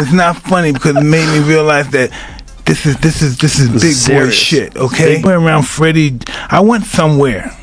it's not funny because it made me realize that this is big boy shit, okay? Went around Freddie. I went somewhere.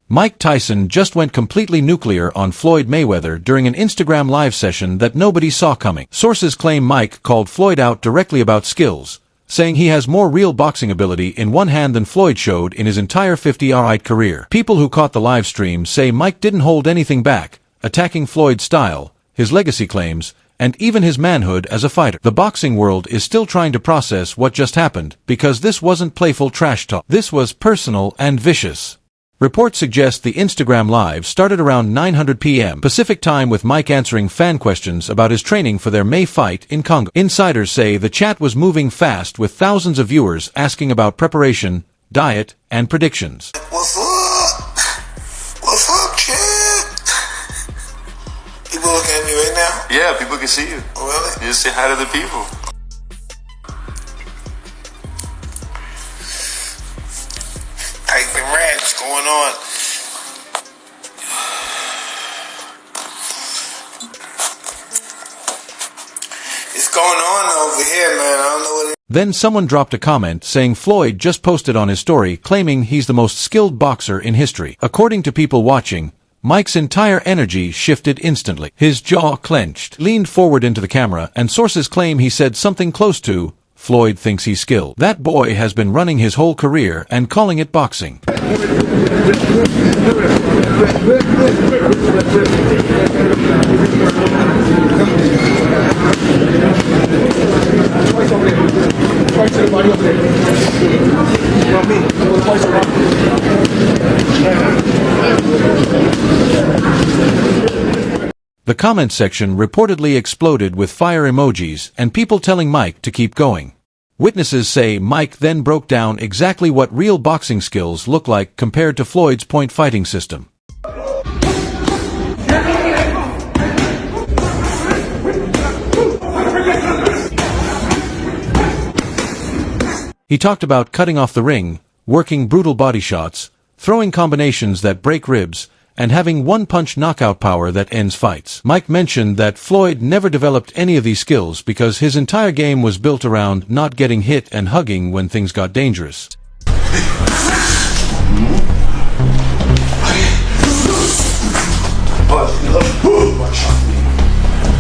Mike Tyson just went completely nuclear on Floyd Mayweather during an Instagram live session that nobody saw coming. Sources claim Mike called Floyd out directly about skills, saying he has more real boxing ability in one hand than Floyd showed in his entire 50-year career. People who caught the live stream say Mike didn't hold anything back, attacking Floyd's style, his legacy claims, and even his manhood as a fighter. The boxing world is still trying to process what just happened, because this wasn't playful trash talk. This was personal and vicious. Reports suggest the Instagram Live started around 9:00 p.m. Pacific time with Mike answering fan questions about his training for their May fight in Congo. Insiders say the chat was moving fast with thousands of viewers asking about preparation, diet, and predictions. What's up? What's up, champ? People looking at me right now? Yeah, people can see you. Oh, really? You just say hi to the people. Tyson Rats going on. It's going on over here, man. I don't know what it is. Then someone dropped a comment saying Floyd just posted on his story claiming he's the most skilled boxer in history. According to people watching, Mike's entire energy shifted instantly. His jaw clenched, leaned forward into the camera, and sources claim he said something close to, "Floyd thinks he's skilled." That boy has been running his whole career and calling it boxing. The comment section reportedly exploded with fire emojis and people telling Mike to keep going. Witnesses say Mike then broke down exactly what real boxing skills look like compared to Floyd's point fighting system. He talked about cutting off the ring, working brutal body shots, throwing combinations that break ribs, and having one-punch knockout power that ends fights. Mike mentioned that Floyd never developed any of these skills because his entire game was built around not getting hit and hugging when things got dangerous.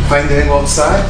Find the angle outside.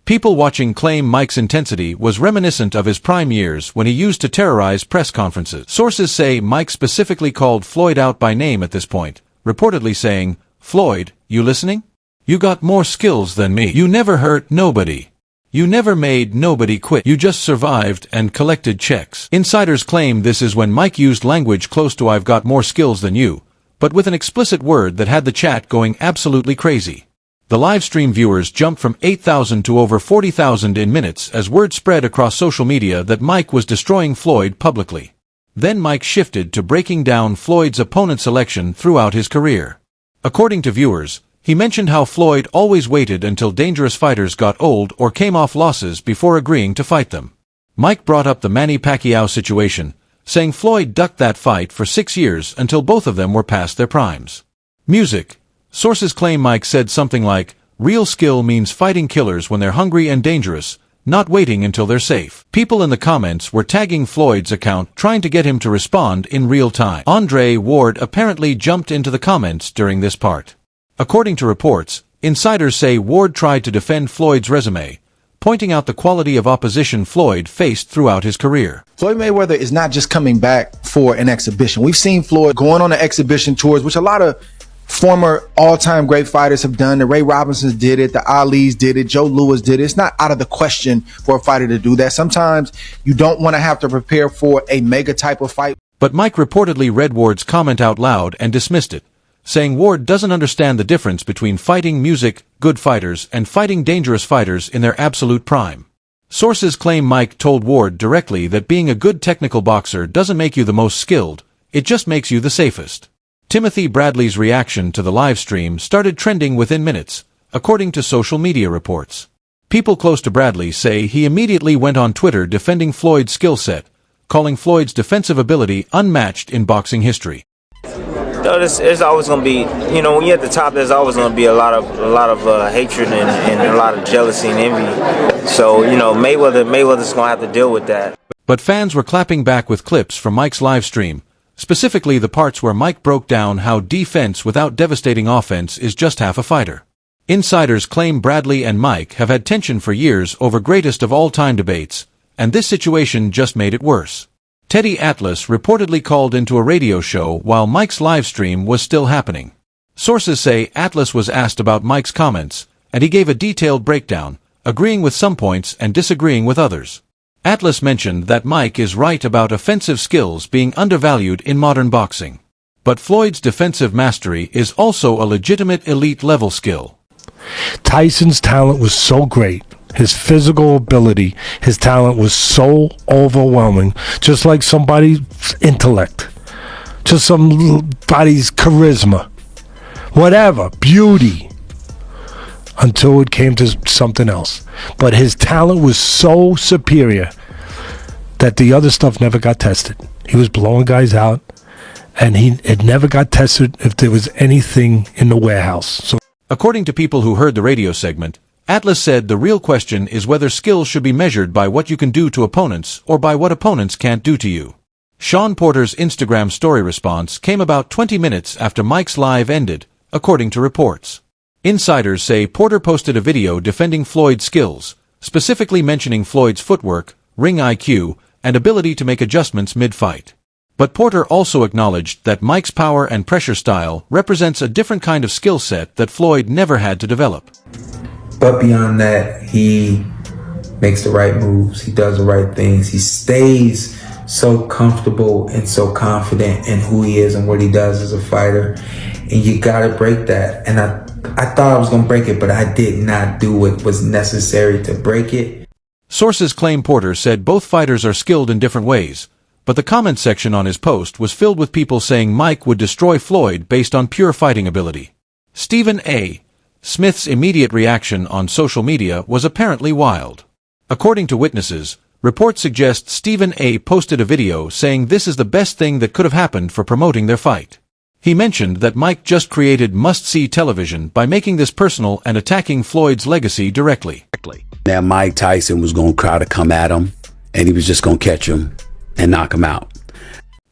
People watching claim Mike's intensity was reminiscent of his prime years when he used to terrorize press conferences. Sources say Mike specifically called Floyd out by name at this point, reportedly saying, "Floyd, you listening? You got more skills than me. You never hurt nobody. You never made nobody quit. You just survived and collected checks." Insiders claim this is when Mike used language close to "I've got more skills than you," but with an explicit word that had the chat going absolutely crazy. The livestream viewers jumped from 8,000 to over 40,000 in minutes as word spread across social media that Mike was destroying Floyd publicly. Then Mike shifted to breaking down Floyd's opponent selection throughout his career. According to viewers, he mentioned how Floyd always waited until dangerous fighters got old or came off losses before agreeing to fight them. Mike brought up the Manny Pacquiao situation, saying Floyd ducked that fight for 6 years until both of them were past their primes. Music. Sources claim Mike said something like, "Real skill means fighting killers when they're hungry and dangerous, not waiting until they're safe." People in the comments were tagging Floyd's account trying to get him to respond in real time. Andre Ward apparently jumped into the comments during this part. According to reports, insiders say Ward tried to defend Floyd's resume, pointing out the quality of opposition Floyd faced throughout his career. Floyd Mayweather is not just coming back for an exhibition. We've seen Floyd going on the exhibition tours, which a lot of former all-time great fighters have done. The Ray Robinsons did it. The Alis did it. Joe Louis did it. It's not out of the question for a fighter to do that. Sometimes you don't want to have to prepare for a mega type of fight. But Mike reportedly read Ward's comment out loud and dismissed it, saying Ward doesn't understand the difference between fighting music, good fighters, and fighting dangerous fighters in their absolute prime. Sources claim Mike told Ward directly that being a good technical boxer doesn't make you the most skilled, it just makes you the safest. Timothy Bradley's reaction to the live stream started trending within minutes, according to social media reports. People close to Bradley say he immediately went on Twitter defending Floyd's skill set, calling Floyd's defensive ability unmatched in boxing history. There's always going to be, when you're at the top, there's always going to be a lot of hatred and a lot of jealousy and envy. So, Mayweather's going to have to deal with that. But fans were clapping back with clips from Mike's live stream, specifically the parts where Mike broke down how defense without devastating offense is just half a fighter. Insiders claim Bradley and Mike have had tension for years over greatest of all-time debates, and this situation just made it worse. Teddy Atlas reportedly called into a radio show while Mike's live stream was still happening. Sources say Atlas was asked about Mike's comments, and he gave a detailed breakdown, agreeing with some points and disagreeing with others. Atlas mentioned that Mike is right about offensive skills being undervalued in modern boxing. But Floyd's defensive mastery is also a legitimate elite-level skill. Tyson's talent was so great. His physical ability, his talent was so overwhelming, just like somebody's intellect, just somebody's charisma, whatever, beauty, until it came to something else. But his talent was so superior that the other stuff never got tested. He was blowing guys out, and it never got tested if there was anything in the warehouse. So, according to people who heard the radio segment, Atlas said the real question is whether skills should be measured by what you can do to opponents or by what opponents can't do to you. Sean Porter's Instagram story response came about 20 minutes after Mike's live ended, according to reports. Insiders say Porter posted a video defending Floyd's skills, specifically mentioning Floyd's footwork, ring IQ, and ability to make adjustments mid-fight. But Porter also acknowledged that Mike's power and pressure style represents a different kind of skill set that Floyd never had to develop. But beyond that, he makes the right moves. He does the right things. He stays so comfortable and so confident in who he is and what he does as a fighter. And you got to break that. And I thought I was going to break it, but I did not do what was necessary to break it. Sources claim Porter said both fighters are skilled in different ways, but the comment section on his post was filled with people saying Mike would destroy Floyd based on pure fighting ability. Stephen A. Smith's immediate reaction on social media was apparently wild. According to witnesses, reports suggest Stephen A. posted a video saying this is the best thing that could have happened for promoting their fight. He mentioned that Mike just created must-see television by making this personal and attacking Floyd's legacy directly. Now Mike Tyson was going to try to come at him, and he was just going to catch him and knock him out.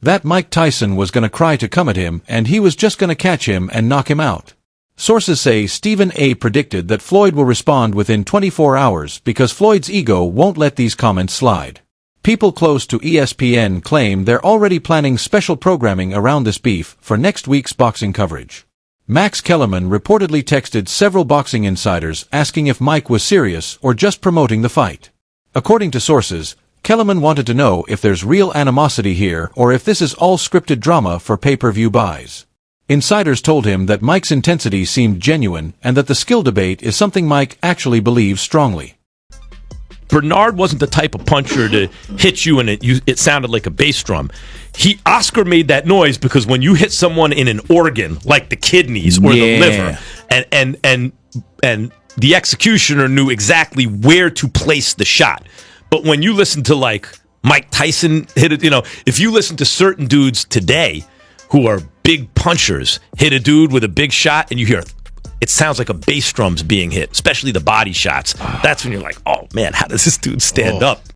That Mike Tyson was going to try to come at him, and he was just going to catch him and knock him out. Sources say Stephen A. predicted that Floyd will respond within 24 hours because Floyd's ego won't let these comments slide. People close to ESPN claim they're already planning special programming around this beef for next week's boxing coverage. Max Kellerman reportedly texted several boxing insiders asking if Mike was serious or just promoting the fight. According to sources, Kellerman wanted to know if there's real animosity here or if this is all scripted drama for pay-per-view buys. Insiders told him that Mike's intensity seemed genuine and that the skill debate is something Mike actually believes strongly. Bernard wasn't the type of puncher to hit you and it sounded like a bass drum. Oscar made that noise because when you hit someone in an organ, like the kidneys or the liver, and the executioner knew exactly where to place the shot. But when you listen to like Mike Tyson hit it, if you listen to certain dudes today who are big punchers hit a dude with a big shot and you hear it sounds like a bass drum's being hit, especially the body shots. That's when you're like, oh man, how does this dude stand up?